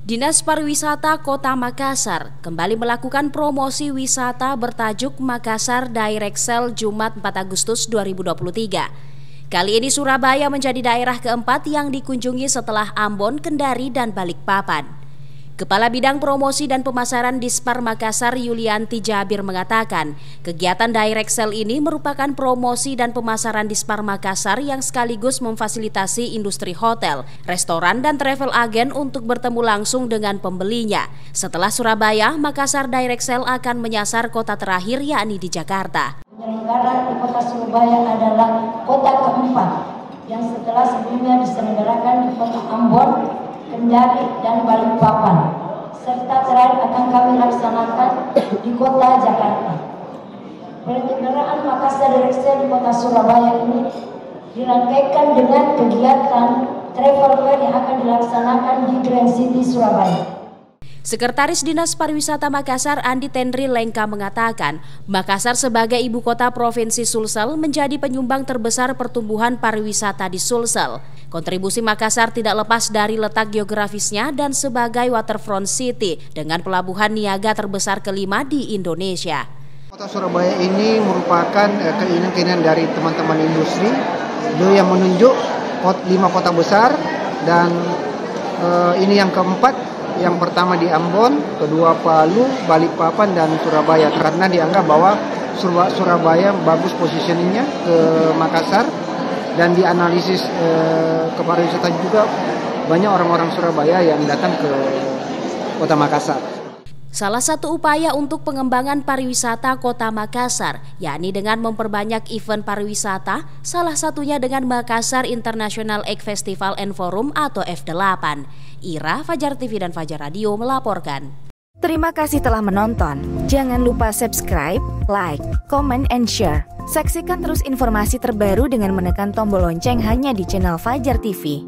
Dinas Pariwisata Kota Makassar kembali melakukan promosi wisata bertajuk Makassar Direct Sale Jumat 4 Agustus 2023. Kali ini Surabaya menjadi daerah keempat yang dikunjungi setelah Ambon, Kendari, dan Balikpapan. Kepala Bidang Promosi dan Pemasaran Dispar Makassar Yulianti Jabir mengatakan, kegiatan Direct Sale ini merupakan promosi dan pemasaran Dispar Makassar yang sekaligus memfasilitasi industri hotel, restoran, dan travel agent untuk bertemu langsung dengan pembelinya. Setelah Surabaya, Makassar Direct Sale akan menyasar kota terakhir yakni di Jakarta. Penyelenggara di kota Surabaya adalah kota keempat yang setelah sebelumnya diselenggarakan di kota Ambon, Kendari, dan Balikpapan, serta terakhir akan kami laksanakan di kota Jakarta. Penyelenggaraan Makassar Direct Sale di kota Surabaya ini dirangkaikan dengan kegiatan travel fair yang akan dilaksanakan di Grand City Surabaya. Sekretaris Dinas Pariwisata Makassar Andi Tenri Lengka mengatakan, Makassar sebagai ibu kota Provinsi Sulsel menjadi penyumbang terbesar pertumbuhan pariwisata di Sulsel. Kontribusi Makassar tidak lepas dari letak geografisnya dan sebagai waterfront city dengan pelabuhan niaga terbesar kelima di Indonesia. Kota Surabaya ini merupakan keinginan dari teman-teman industri yang menunjuk 5 kota besar, dan ini yang keempat. Yang pertama di Ambon, kedua Palu, Balikpapan, dan Surabaya, karena dianggap bahwa Surabaya bagus positioningnya ke Makassar, dan dianalisis ke pariwisata juga banyak orang-orang Surabaya yang datang ke kota Makassar. Salah satu upaya untuk pengembangan pariwisata Kota Makassar, yakni dengan memperbanyak event pariwisata, salah satunya dengan Makassar International Egg Festival and Forum atau F8. Ira, Fajar TV dan Fajar Radio melaporkan. Terima kasih telah menonton. Jangan lupa subscribe, like, comment, and share. Saksikan terus informasi terbaru dengan menekan tombol lonceng hanya di channel Fajar TV.